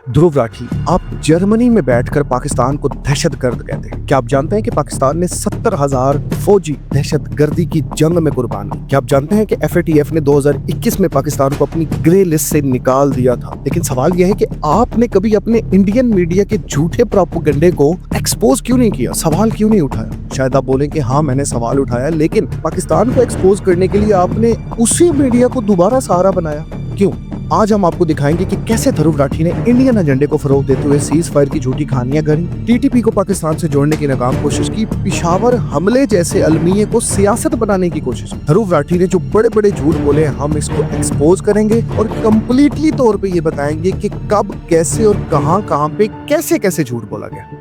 ध्रुव राठी, आप जर्मनी में बैठकर पाकिस्तान को दहशतगर्द कहते हैं। क्या आप जानते हैं कि पाकिस्तान ने 70,000 फौजी दहशतगर्दी की जंग में कुर्बान की? क्या आप जानते हैं कि FATF ने 2021 में पाकिस्तान को अपनी ग्रे लिस्ट से निकाल दिया था? लेकिन सवाल यह है कि आपने कभी अपने इंडियन मीडिया के झूठे प्रोपेगेंडे को एक्सपोज क्यों नहीं किया, सवाल क्यों नहीं उठाया? शायद आप बोलें कि हाँ, मैंने सवाल उठाया, लेकिन पाकिस्तान को एक्सपोज करने के लिए आपने उसी मीडिया को दोबारा सहारा बनाया। क्यों? आज हम आपको दिखाएंगे कि कैसे ध्रुव राठी ने इंडियन एजेंडे को फरोग देते हुए सीज फायर की झूठी कहानियां गढ़ी, TTP को पाकिस्तान से जोड़ने की नाकाम कोशिश की, पेशावर हमले जैसे अलमिये को सियासत बनाने की कोशिश की। ध्रुव राठी ने जो बड़े बड़े झूठ बोले, हम इसको एक्सपोज करेंगे और कंप्लीटली तौर पे ये बताएंगे कि कब, कैसे और कहां पे कैसे कैसे झूठ बोला गया।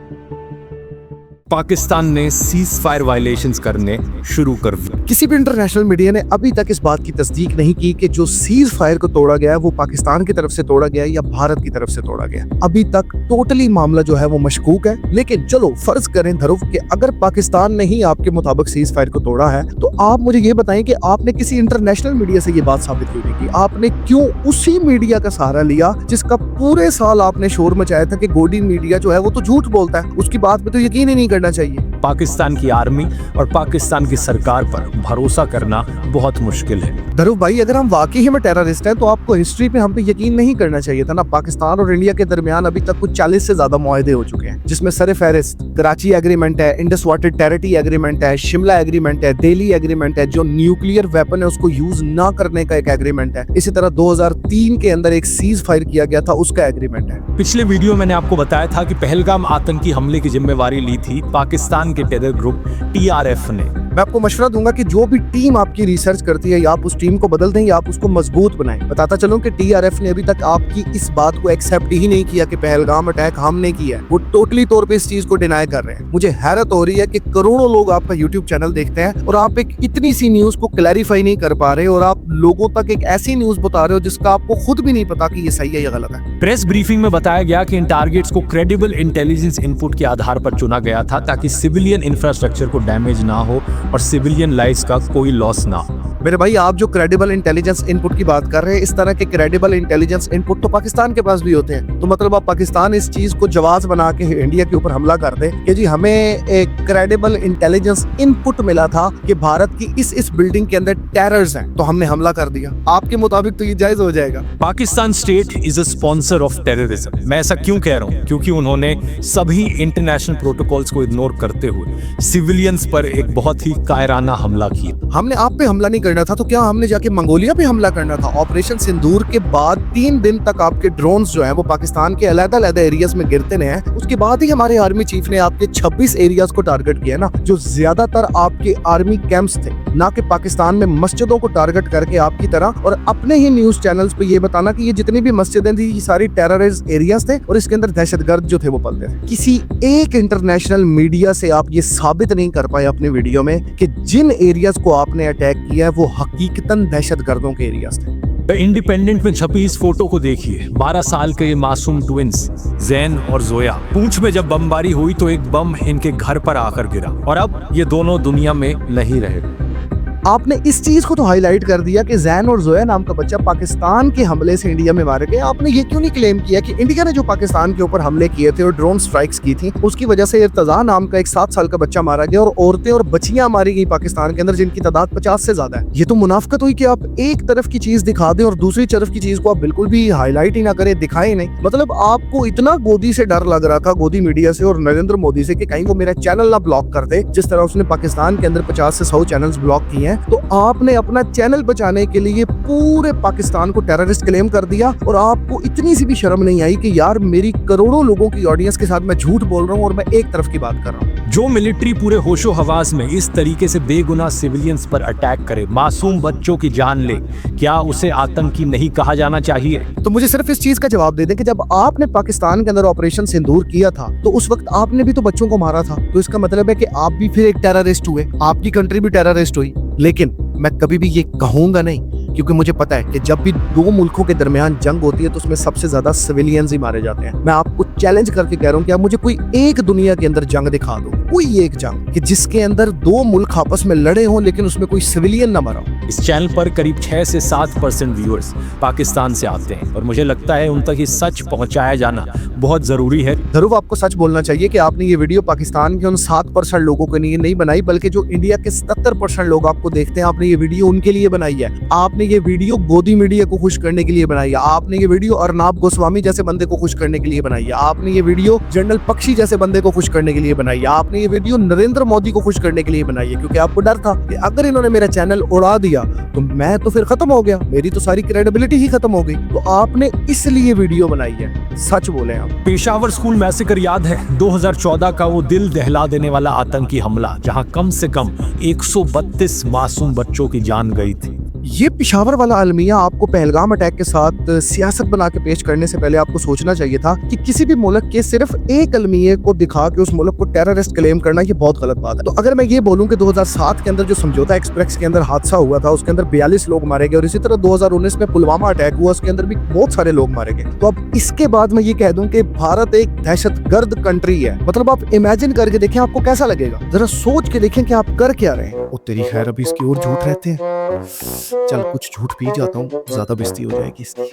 पाकिस्तान ने सीज फायर वायलेशंस करने शुरू कर दिए। किसी भी इंटरनेशनल मीडिया ने अभी तक इस बात की तस्दीक नहीं की कि जो सीज फायर को तोड़ा गया है वो पाकिस्तान की तरफ से तोड़ा गया है या भारत की तरफ से तोड़ा गया। अभी तक टोटली मामला जो है वो मशकूक है। लेकिन चलो फर्ज करें ध्रुव कि अगर पाकिस्तान ने ही आपके मुताबिक सीज फायर को तोड़ा है, तो आप मुझे ये बताएं कि आपने किसी इंटरनेशनल मीडिया से ये बात साबित क्यों नहीं की? आपने क्यों उसी मीडिया का सहारा लिया जिसका पूरे साल आपने शोर मचाया था कि गोदी मीडिया जो है वो तो झूठ बोलता है, उसकी बात पे तो यकीन ही नहीं करना चाहिए। पाकिस्तान की आर्मी और पाकिस्तान की सरकार पर भरोसा करना बहुत मुश्किल है। ध्रुव भाई, अगर हम वाकई में टेररिस्ट हैं तो आपको हिस्ट्री पे हम पे यकीन नहीं करना चाहिए था ना। पाकिस्तान और इंडिया के दरमियान अभी तक कुछ 40 से ज्यादा मुआहदे हो चुके हैं, जिसमें सर-ए-फहरिस्त कराची एग्रीमेंट है, इंडस वाटर टेरिटरी एग्रीमेंट है, शिमला एग्रीमेंट है, दिल्ली एग्रीमेंट है, जो न्यूक्लियर वेपन है उसको यूज ना करने का एक एग्रीमेंट है। इसी तरह 2003 के अंदर एक सीज फायर किया गया था, उसका एग्रीमेंट है। पिछले वीडियो मैंने आपको बताया था कि पहलगाम आतंकी हमले की जिम्मेवारी ली थी पाकिस्तान के टेरर ग्रुप TRF ने। मैं आपको मशवरा दूंगा कि जो भी टीम आपकी रिसर्च करती है, या आप उस टीम को बदल दें या आप उसको मजबूत बनाएं। बताता चलूं कि TRF ने अभी तक आपकी इस बात को एक्सेप्ट ही नहीं किया कि पहलगाम अटैक हमने किया है। वो टोटली तौर पे इस चीज को डिनाई कर रहे हैं। मुझे हैरत हो रही है कि करोड़ों लोग आपका YouTube चैनल देखते हैं और आप एक इतनी सी न्यूज को क्लैरिफाई नहीं कर पा रहे, और आप लोगों तक एक ऐसी न्यूज बता रहे हो जिसका आपको खुद भी नहीं पता कि ये सही है या गलत है। प्रेस ब्रीफिंग में बताया गया कि इन टारगेट्स को क्रेडिबल इंटेलिजेंस इनपुट के आधार पर चुना गया था ताकि सिविलियन इंफ्रास्ट्रक्चर को डैमेज ना हो और सिविलियन लाइव्स का कोई लॉस ना हो। मेरे भाई, आप जो क्रेडिबल इंटेलिजेंस इनपुट की बात कर रहे हैं, इस तरह के क्रेडिबल इंटेलिजेंस इनपुट तो पाकिस्तान के पास भी होते हैं। तो मतलब आप पाकिस्तान इस चीज को जवाब बना के इंडिया के ऊपर हमला कर दे कि जी हमें एक क्रेडिबल इंटेलिजेंस इनपुट मिला था कि भारत की इस बिल्डिंग के अंदर टेरर्स हैं, तो हमने हमला कर दिया। आपके मुताबिक तो ये जायज हो जाएगा? Pakistan state is a sponsor of terrorism. मैं ऐसा क्यों कह रहा हूँ? क्योंकि उन्होंने सभी इंटरनेशनल प्रोटोकॉल्स को इग्नोर करते हुए सिविलियंस पर एक बहुत ही कायराना हमला किया। हमने आप पे हमला नहीं करना था तो क्या हमने जाके मंगोलिया पे हमला करना था? ऑपरेशन सिंदूर के बाद 3 दिन तक आपके ड्रोन्स जो हैं वो पाकिस्तान के अलग-अलग एरियाज में गिरते रहे हैं। उसके बाद ही हमारे आर्मी चीफ ने आपके 26 एरियाज को टारगेट किया ना, जो ज्यादातर आपके आर्मी कैंप्स थे, ना कि पाकिस्तान में मस्जिदों को टारगेट करके आपकी तरह, और अपने ही न्यूज चैनल्स पे ये बताना कि ये जितनी भी मस्जिदें थी ये सारी टेररिस्ट एरियाज थे और इसके अंदर दहशतगर्द जो थे वो पलते थे। किसी एक इंटरनेशनल मीडिया से आप ये साबित नहीं कर पाए अपने वीडियो में कि जिन एरियाज को आपने अटैक किया है वो हकीकतन दहशतगर्दों के एरियाज थे। द इंडिपेंडेंट में छपी इस फोटो को देखिए। 12 साल के ये मासूम ट्विंस जैन और जोया, पूंछ में जब बमबारी हुई तो एक बम इनके घर पर आकर गिरा और अब ये दोनों दुनिया में नहीं रहे। आपने इस चीज को तो हाईलाइट कर दिया कि जैन और जोया नाम का बच्चा पाकिस्तान के हमले से इंडिया में मारे गए। आपने ये क्यों नहीं क्लेम किया कि इंडिया ने जो पाकिस्तान के ऊपर हमले किए थे और ड्रोन स्ट्राइक्स की थी उसकी वजह से इर्तजा नाम का एक 7 साल का बच्चा मारा गया और औरतें और बच्चियां मारी गई पाकिस्तान के अंदर, जिनकी तादाद 50 से ज्यादा है। ये तो मुनाफकत हुई कि आप एक तरफ की चीज दिखा दें और दूसरी तरफ की चीज को आप बिल्कुल भी हाईलाइट ही ना करें, दिखाए नहीं। मतलब आपको इतना गोदी से डर लग रहा था, गोदी मीडिया से और नरेंद्र मोदी से, कि कहीं वो मेरा चैनल ना ब्लॉक कर दे, जिस तरह उसने पाकिस्तान के अंदर 50 से 100 चैनल्स ब्लॉक किए हैं। तो आपने अपना चैनल बचाने के लिए पूरे पाकिस्तान को टेररिस्ट क्लेम कर दिया और आपको इतनी सी भी शर्म नहीं आई कि यार मेरी करोड़ों लोगों की ऑडियंस के साथ मैं झूठ बोल रहा हूं और मैं एक तरफ की बात कर रहा हूं। जो मिलिट्री पूरे होशो हवास में इस तरीके से बेगुनाह सिविलियंस पर अटैक करे, मासूम बच्चों की जान ले, क्या उसे आतंकी नहीं कहा जाना चाहिए? तो मुझे सिर्फ इस चीज का जवाब दे दें कि जब आपने पाकिस्तान के अंदर ऑपरेशन सिंदूर किया था तो उस वक्त आपने भी तो बच्चों को मारा था, तो इसका मतलब है कि आप भी फिर एक टेररिस्ट हुए, आपकी कंट्री भी टेररिस्ट हुई। लेकिन मैं कभी भी ये कहूंगा नहीं क्योंकि मुझे पता है कि जब भी दो मुल्कों के दरमियान जंग होती है तो उसमें सबसे ज्यादा सिविलियंस ही मारे जाते हैं। मैं आपको चैलेंज करके कह रहा हूँ कि आप मुझे कोई एक दुनिया के अंदर जंग दिखा दो, कोई एक जंग कि जिसके अंदर दो मुल्क आपस में लड़े हों लेकिन उसमें कोई सिविलियन ना मरा हो। इस चैनल पर करीब 6 से 7% व्यूअर्स पाकिस्तान से आते हैं और मुझे लगता है उन तक ये सच पहुंचाया जाना बहुत जरूरी है। ध्रुव, आपको सच बोलना चाहिए कि आपने ये वीडियो पाकिस्तान के उन 7% लोगों के लिए नहीं बनाई, बल्कि जो इंडिया के 77% लोग आपको देखते हैं, आपने ये वीडियो उनके लिए बनाई है। आपने ये वीडियो गोदी मीडिया को खुश करने के लिए बनाई है। आपने ये वीडियो अर्नाब गोस्वामी जैसे बंदे को खुश करने के लिए बनाई है। आपने ये वीडियो जनरल पक्षी जैसे बंदे को खुश करने के लिए बनाई है। आपने ये वीडियो नरेंद्र मोदी को खुश करने के लिए बनाई है, क्योंकि आपको डर था कि अगर इन्होंने मेरा चैनल उड़ा दिया तो मैं तो फिर खत्म हो गया, मेरी तो सारी क्रेडिबिलिटी ही खत्म हो गई। तो आपने इसलिए वीडियो बनाई है। सच बोले आप। पेशावर स्कूल मैसेकर याद है? 2014 का वो दिल दहला देने वाला आतंकी हमला जहां कम से कम 132 मासूम बच्चों की जान गई थी। ये पेशावर वाला अलमिया आपको पहलगाम अटैक के साथ सियासत बना के पेश करने से पहले आपको सोचना चाहिए था कि किसी भी मुल्क के सिर्फ एक अलमिये को दिखा के उस मुल्क को टेररिस्ट क्लेम करना ये बहुत गलत बात है। तो अगर मैं ये बोलूं कि 2007 के अंदर जो समझौता एक्सप्रेस के अंदर हादसा हुआ था उसके अंदर 42 लोग मारे गए और इसी तरह 2019 में पुलवामा अटैक हुआ, उसके अंदर भी बहुत सारे लोग मारे गए। तो अब इसके बाद मैं ये कह दूं कि भारत एक दहशतगर्द कंट्री है, मतलब आप इमेजिन करके देखें आपको कैसा लगेगा। जरा सोच के देखें कि आप कर क्या रहे हैं। ओ तेरी खैर, अभी इसकी ओर झूठ रहते हैं। चल कुछ झूठ पी जाता हूँ, ज्यादा बेइज्जती हो जाएगी इसकी।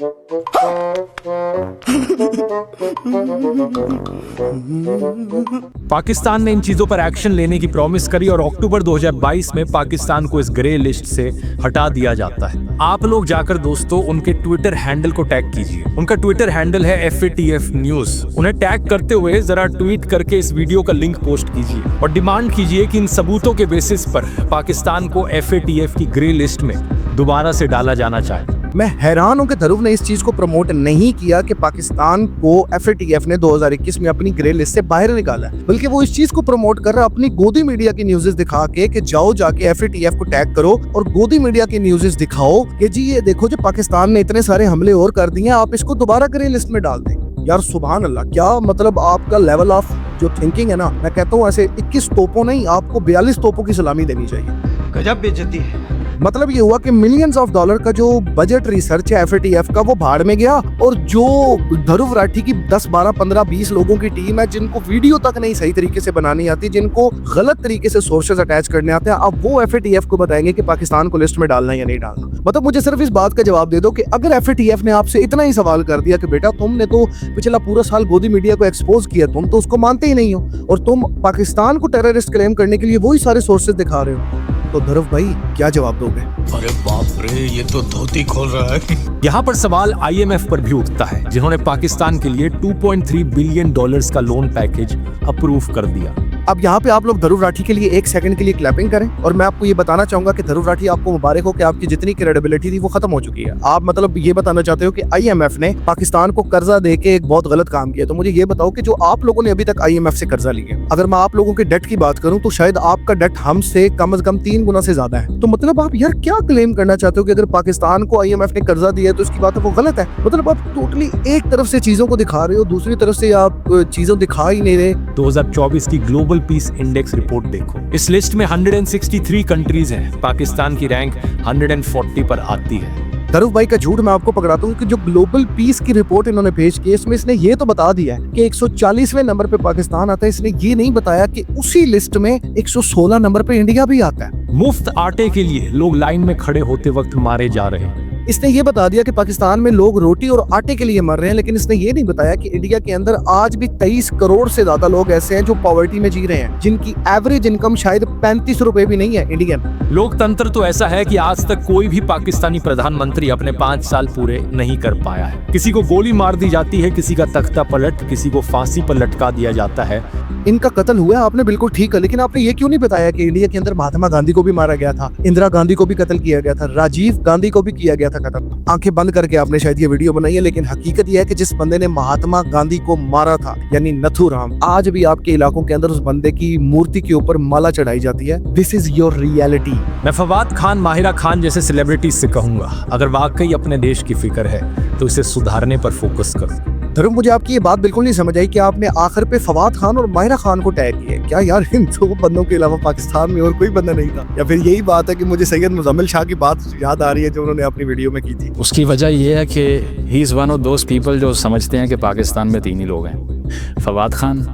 पाकिस्तान ने इन चीजों पर एक्शन लेने की प्रॉमिस करी और अक्टूबर 2022 में पाकिस्तान को इस ग्रे लिस्ट से हटा दिया जाता है। आप लोग जाकर दोस्तों उनके ट्विटर हैंडल को टैग कीजिए। उनका ट्विटर हैंडल है FATF न्यूज। उन्हें टैग करते हुए जरा ट्वीट करके इस वीडियो का लिंक पोस्ट कीजिए और डिमांड कीजिए कि इन सबूतों के बेसिस पर पाकिस्तान को FATF की ग्रे लिस्ट में दोबारा से डाला जाना चाहिए। मैं हैरान हूं कि ध्रुव ने इस चीज को प्रमोट नहीं किया कि पाकिस्तान को FATF ने 2021 में अपनी ग्रे लिस्ट से बाहर निकाला है, बल्कि वो इस चीज को प्रमोट कर रहा है अपनी गोदी मीडिया की न्यूज़ेस दिखा के कि जाओ जाके FATF को टैग करो और गोदी मीडिया की न्यूज़ेस दिखाओ कि जी ये देखो जो पाकिस्तान ने इतने सारे हमले और कर दिए, आप इसको दोबारा ग्रे लिस्ट में डाल दें। यार सुभान अल्लाह, क्या मतलब आपका लेवल ऑफ जो थिंकिंग है ना, मैं कहता हूँ ऐसे 21 तोपों नहीं, आपको 42 तोपों की सलामी देनी चाहिए। गजब बेइज्जती है। मतलब ये हुआ कि मिलियंस ऑफ डॉलर का जो बजट रिसर्च है FATF का वो भाड़ में गया, और जो ध्रुव राठी की 10, 12, 15, 20 लोगों की टीम है जिनको वीडियो तक नहीं सही तरीके से बनानी आती, जिनको गलत तरीके से सोर्सेज अटैच करने आते हैं, अब वो FATF को बताएंगे कि पाकिस्तान को लिस्ट में डालना या नहीं डालना। मतलब मुझे सिर्फ इस बात का जवाब दे दो कि अगर FATF ने आपसे इतना ही सवाल कर दिया कि बेटा तुमने तो पिछला पूरा साल गोदी मीडिया को एक्सपोज किया, तुम तो उसको मानते ही नहीं हो और तुम पाकिस्तान को टेररिस्ट क्लेम करने के लिए वही सारे सोर्सेज दिखा रहे हो, तो ध्रुव भाई क्या जवाब दोगे? अरे बाप रे, ये तो धोती खोल रहा है। यहाँ पर सवाल IMF पर भी उठता है, जिन्होंने पाकिस्तान के लिए $2.3 बिलियन का लोन पैकेज अप्रूव कर दिया। अब यहाँ पे आप लोग ध्रुव राठी के लिए 1 सेकंड के लिए क्लैपिंग करें, और मैं आपको ये बताना चाहूंगा कि ध्रुव राठी आपको मुबारक हो कि आपकी जितनी क्रेडिबिलिटी थी वो खत्म हो चुकी है। आप मतलब ये बताना चाहते हो कि IMF ने पाकिस्तान को कर्जा देके एक बहुत गलत काम किया। तो मुझे ये बताओ कि जो आप लोगों ने अभी तक IMF से कर्जा लिया, अगर मैं आप लोगों के डेट की बात करूं तो शायद आपका डेट हमसे कम से कम 3 गुना से ज्यादा है। तो मतलब आप यार क्या क्लेम करना चाहते हो कि अगर पाकिस्तान को IMF ने कर्जा दिया तो इसकी बात है वो गलत है? मतलब आप टोटली एक तरफ से चीजों को दिखा रहे हो, दूसरी तरफ से आप चीजों दिखा ही नहीं रहे। 2024 की ग्लोबल पीस इंडेक्स रिपोर्ट देखो। इस लिस्ट में 163 कंट्रीज हैं। पाकिस्तान की रैंक 140 पर आती है। ध्रुव भाई का झूठ मैं आपको पकड़ाता हूँ कि जो ग्लोबल पीस की रिपोर्ट इन्होंने पेश की, इसमें इसने ये तो बता दिया है कि 140वें नंबर पे पाकिस्तान आता है। इसने ये नहीं बताया कि उसी लिस्ट में 116 नंबर पे इंडिया भी आता है। मुफ्त आटे के लिए लोग लाइन में खड़े होते वक्त मारे जा रहे हैं। इसने ये बता दिया कि पाकिस्तान में लोग रोटी और आटे के लिए मर रहे हैं, लेकिन इसने ये नहीं बताया कि इंडिया के अंदर आज भी 23 करोड़ से ज्यादा लोग ऐसे हैं जो पॉवर्टी में जी रहे हैं, जिनकी एवरेज इनकम शायद 35 रुपए भी नहीं है इंडियन। लोकतंत्र तो ऐसा है कि आज तक कोई भी पाकिस्तानी प्रधानमंत्री अपने 5 साल पूरे नहीं कर पाया है। किसी को गोली मार दी जाती है, किसी का तख्ता पलट, किसी को फांसी पर लटका दिया जाता है। इनका कत्ल हुआ है, आपने बिल्कुल ठीक है, लेकिन आपने ये क्यों नहीं बताया कि इंडिया के अंदर महात्मा गांधी को भी मारा गया था, इंदिरा गांधी को भी कत्ल किया गया था, राजीव गांधी को भी किया गया था कत्ल। आंखें बंद करके आपने शायद ये वीडियो बनाई है, लेकिन हकीकत यह है कि जिस बंदे ने महात्मा गांधी को मारा था, यानी नथुराम, आज भी आपके इलाकों के अंदर उस बंदे की मूर्ति के ऊपर माला चढ़ाई जाती है। This is your reality. मैं फवाद खान, माहिरा खान जैसे सेलिब्रिटीज से कहूंगा, अगर वाकई अपने देश की फिक्र है तो इसे सुधारने पर फोकस करो। धर्म, मुझे आपकी ये बात बिल्कुल नहीं समझ आई कि आपने आखिर पे फवाद खान और माहिरा खान को टैग किया। क्या यार, इन दो बंदों के अलावा पाकिस्तान में और कोई बंदा नहीं था? या फिर यही बात है कि मुझे सैयद मुजम्मिल शाह की बात याद आ रही है जो उन्होंने अपनी वीडियो में की थी? उसकी वजह यह है कि he is one of those people जो समझते हैं कि पाकिस्तान में 3 ही लोग हैं, फवाद खान,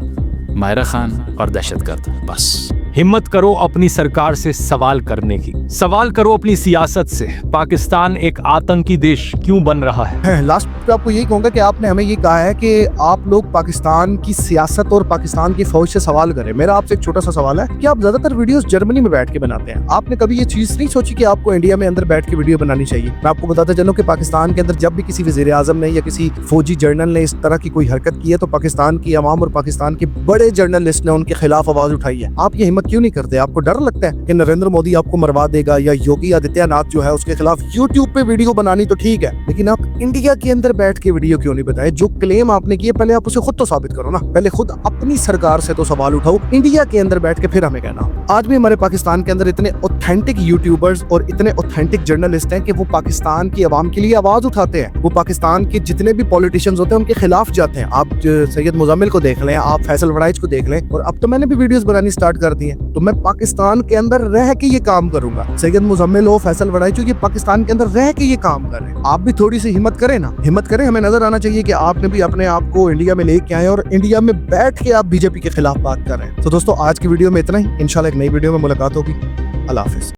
माहिरा खान और दहशतगर्द, बस। हिम्मत करो अपनी सरकार से सवाल करने की, सवाल करो अपनी सियासत से। पाकिस्तान एक आतंकी देश क्यों बन रहा है? लास्ट पे आपको यही कहूंगा कि आपने हमें ये कहा है कि आप लोग पाकिस्तान की सियासत और पाकिस्तान की फौज से सवाल करें। मेरा आपसे एक छोटा सा सवाल है कि आप ज्यादातर वीडियोस जर्मनी में बैठ के बनाते हैं, आपने कभी ये चीज नहीं सोची कि आपको इंडिया में अंदर बैठ के वीडियो बनानी चाहिए? मैं आपको बताता चलूं कि पाकिस्तान के अंदर जब भी किसी वजीर आजम ने या किसी फौजी जर्नल ने इस तरह की कोई हरकत की है तो पाकिस्तान की अवाम और पाकिस्तान के बड़े जर्नलिस्ट ने उनके खिलाफ आवाज उठाई है। आप ये हिम्मत क्यों नहीं करते? आपको डर लगता है कि नरेंद्र मोदी आपको मरवा देगा या योगी आदित्यनाथ जो है उसके खिलाफ यूट्यूब पे वीडियो बनानी तो ठीक है, लेकिन आप इंडिया के अंदर बैठ के वीडियो क्यों नहीं बताए? जो क्लेम आपने किए पहले आप उसे खुद तो साबित करो ना, पहले खुद अपनी सरकार से तो सवाल उठाओ, इंडिया के अंदर बैठ के फिर हमें कहना। आज भी हमारे पाकिस्तान के अंदर इतने ऑथेंटिक यूट्यूबर्स और इतने ऑथेंटिक जर्नलिस्ट हैं कि वो पाकिस्तान की आवाम के लिए आवाज उठाते हैं, वो पाकिस्तान के जितने भी पॉलिटिशियंस होते हैं उनके खिलाफ जाते हैं। आप सैयद मुजम्मिल को देख लें, आप फैसल वड़ाइच को देख लें, और अब तो मैंने भी वीडियोस बनानी स्टार्ट कर दी है। तो मैं पाकिस्तान के अंदर रह के ये काम करूंगा। सैयद मुजम्मिल हो, फैसल वड़ाइच हो, ये पाकिस्तान के अंदर रह के ये काम कर रहे हैं। आप भी थोड़ी सी हिम्मत करें ना, हिम्मत करें। हमें नजर आना चाहिए कि आपने भी अपने आप को इंडिया में लेके आए और इंडिया में बैठ के आप बीजेपी के खिलाफ बात कर रहे हैं। तो दोस्तों, आज की वीडियो में इतना ही। इंशाल्लाह एक नई वीडियो में मुलाकात होगी। अल्लाह हाफिज।